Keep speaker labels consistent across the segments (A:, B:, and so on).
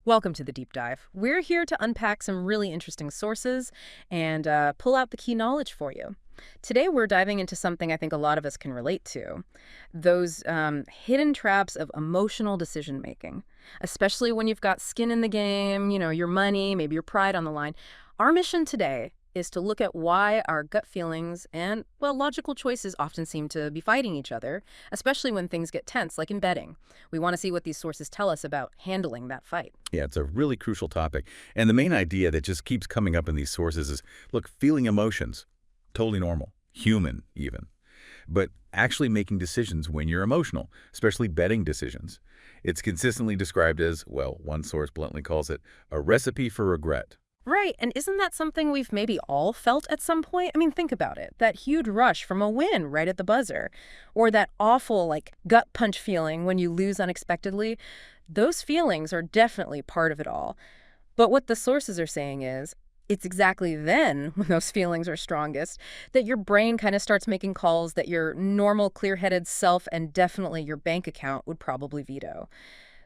A: Welcome to the deep dive. We're here to unpack some really interesting sources and pull out the key knowledge for you. Today, we're diving into something I think a lot of us can relate to, those hidden traps of emotional decision making, especially when you've got skin in the game, your money, maybe your pride on the line. Our mission today is to look at why our gut feelings and, well, logical choices often seem to be fighting each other, especially when things get tense, like in betting. We want to see what these sources tell us about handling that fight.
B: Yeah, it's a really crucial topic. And the main idea that just keeps coming up in these sources is, look, feeling emotions, totally normal, human even. But actually making decisions when you're emotional, especially betting decisions. It's consistently described as, well, one source bluntly calls it a recipe for regret.
A: Right, and isn't that something we've maybe all felt at some point? I mean, think about it. That huge rush from a win right at the buzzer, or that awful, gut punch feeling when you lose unexpectedly. Those feelings are definitely part of it all. But what the sources are saying is, it's exactly then, when those feelings are strongest, that your brain kind of starts making calls that your normal clear-headed self and definitely your bank account would probably veto.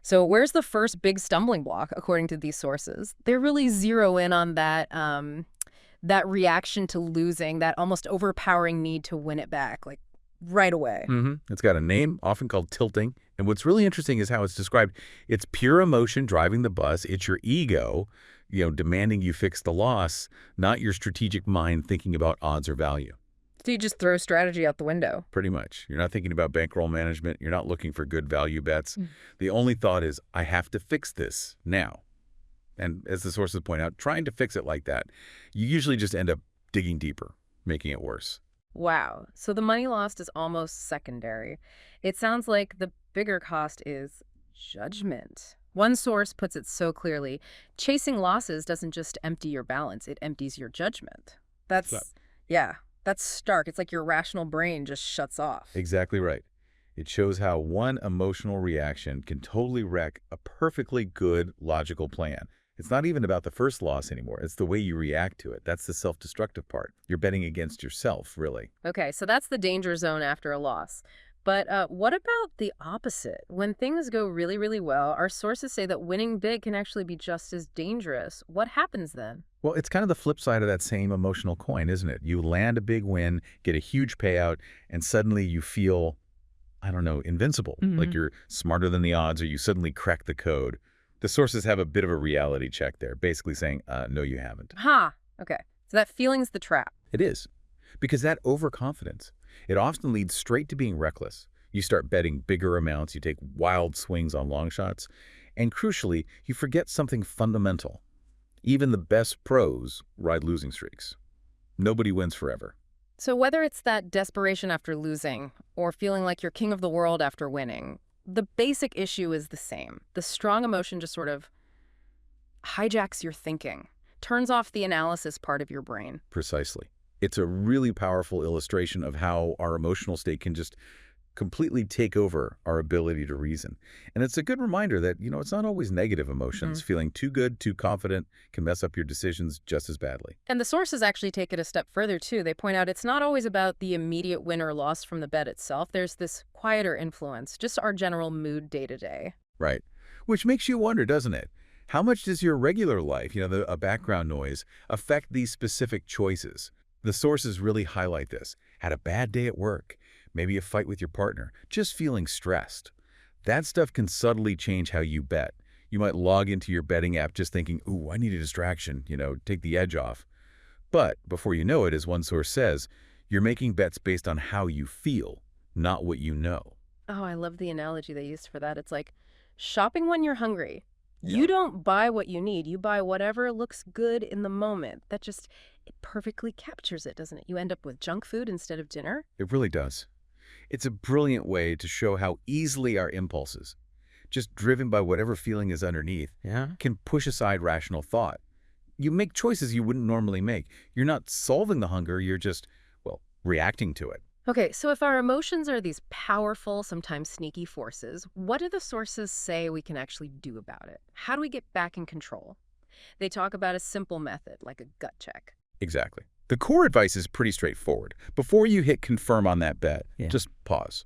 A: So where's the first big stumbling block, according to these sources? They really zero in on that reaction to losing, that almost overpowering need to win it back, right away.
B: It's got a name, often called tilting. And what's really interesting is how it's described. It's pure emotion driving the bus. It's your ego, demanding you fix the loss, not your strategic mind thinking about odds or value.
A: So you just throw strategy out the window.
B: Pretty much. You're not thinking about bankroll management. You're not looking for good value bets. The only thought is, I have to fix this now. And as the sources point out, trying to fix it like that, you usually just end up digging deeper, making it worse.
A: Wow. So the money lost is almost secondary. It sounds like the bigger cost is judgment. One source puts it so clearly, chasing losses doesn't just empty your balance, it empties your judgment. That's stark. It's like your rational brain just shuts off.
B: Exactly right. It shows how one emotional reaction can totally wreck a perfectly good, logical plan. It's not even about the first loss anymore. It's the way you react to it. That's the self-destructive part. You're betting against yourself, really.
A: Okay, so that's the danger zone after a loss. But what about the opposite? When things go really, really well, our sources say that winning big can actually be just as dangerous. What happens then?
B: Well, it's kind of the flip side of that same emotional coin, isn't it? You land a big win, get a huge payout, and suddenly you feel, I don't know, invincible, like you're smarter than the odds, or you suddenly crack the code. The sources have a bit of a reality check there, basically saying, no, you haven't.
A: Okay. So that feeling's the trap.
B: It is. Because that overconfidence, it often leads straight to being reckless. You start betting bigger amounts, you take wild swings on long shots, and crucially, you forget something fundamental. Even the best pros ride losing streaks. Nobody wins forever.
A: So whether it's that desperation after losing or feeling like you're king of the world after winning, the basic issue is the same. The strong emotion just sort of hijacks your thinking, turns off the analysis part of your brain.
B: Precisely. It's a really powerful illustration of how our emotional state can just completely take over our ability to reason. And it's a good reminder that, it's not always negative emotions. Feeling too good, too confident can mess up your decisions just as badly.
A: And the sources actually take it a step further, too. They point out it's not always about the immediate win or loss from the bet itself. There's this quieter influence, just our general mood day to day.
B: Right. Which makes you wonder, doesn't it? How much does your regular life, a background noise, affect these specific choices? The sources really highlight this. Had a bad day at work, maybe a fight with your partner, just feeling stressed. That stuff can subtly change how you bet. You might log into your betting app just thinking, ooh, I need a distraction, take the edge off. But before you know it, as one source says, you're making bets based on how you feel, not what you know.
A: Oh, I love the analogy they used for that. It's like shopping when you're hungry.
B: Yeah.
A: You don't buy what you need. You buy whatever looks good in the moment. It perfectly captures it, doesn't it? You end up with junk food instead of dinner.
B: It really does. It's a brilliant way to show how easily our impulses, just driven by whatever feeling is underneath, can push aside rational thought. You make choices you wouldn't normally make. You're not solving the hunger, you're just, reacting to it.
A: Okay, so if our emotions are these powerful, sometimes sneaky forces, what do the sources say we can actually do about it? How do we get back in control? They talk about a simple method, like a gut check.
B: Exactly. The core advice is pretty straightforward. Before you hit confirm on that bet, just pause.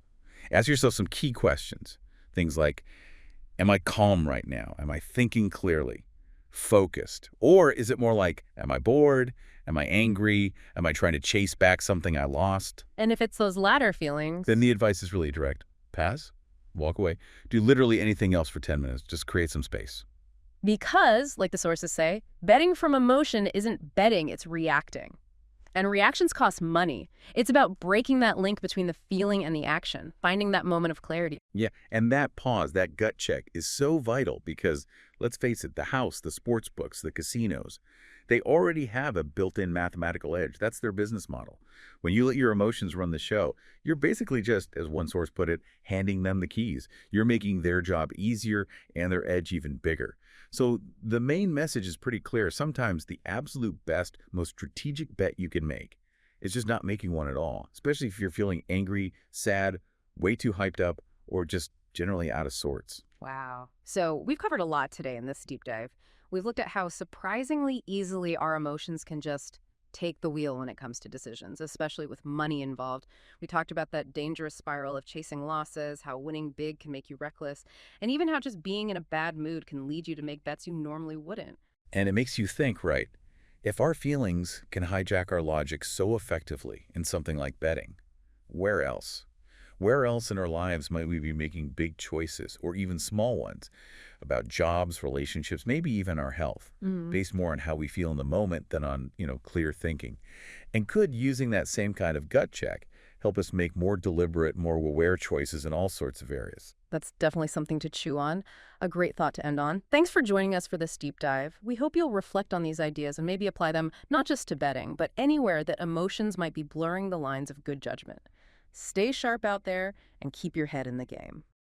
B: Ask yourself some key questions. Things like, Am I calm right now? Am I thinking clearly? Focused? Or is it more like, am I bored? Am I angry? Am I trying to chase back something I lost?
A: And if it's those latter
B: Then
A: feelings,
B: the advice is really direct. Pass, walk away, do literally anything else for 10 minutes. Just create some space.
A: because, like the sources say, betting from emotion isn't betting, it's reacting. And reactions cost money. It's about breaking that link between the feeling and the action, finding that moment of clarity.
B: Yeah, and that pause, that gut check is so vital because, let's face it, the house, the sports books, the casinos, they already have a built-in mathematical edge. That's their business model. When you let your emotions run the show, you're basically just, as one source put it, handing them the keys. You're making their job easier and their edge even bigger. So the main message is pretty clear. Sometimes the absolute best, most strategic bet you can make is just not making one at all, especially if you're feeling angry, sad, way too hyped up, or just generally out of sorts.
A: Wow. So we've covered a lot today in this deep dive. We've looked at how surprisingly easily our emotions can just take the wheel when it comes to decisions, especially with money involved. We talked about that dangerous spiral of chasing losses, how winning big can make you reckless, and even how just being in a bad mood can lead you to make bets you normally wouldn't.
B: And it makes you think, right? If our feelings can hijack our logic so effectively in something like betting, where else? Where else in our lives might we be making big choices, or even small ones, about jobs, relationships, maybe even our health, based more on how we feel in the moment than on, clear thinking? And could using that same kind of gut check help us make more deliberate, more aware choices in all sorts of areas?
A: That's definitely something to chew on. A great thought to end on. Thanks for joining us for this deep dive. We hope you'll reflect on these ideas and maybe apply them not just to betting, but anywhere that emotions might be blurring the lines of good judgment. Stay sharp out there and keep your head in the game.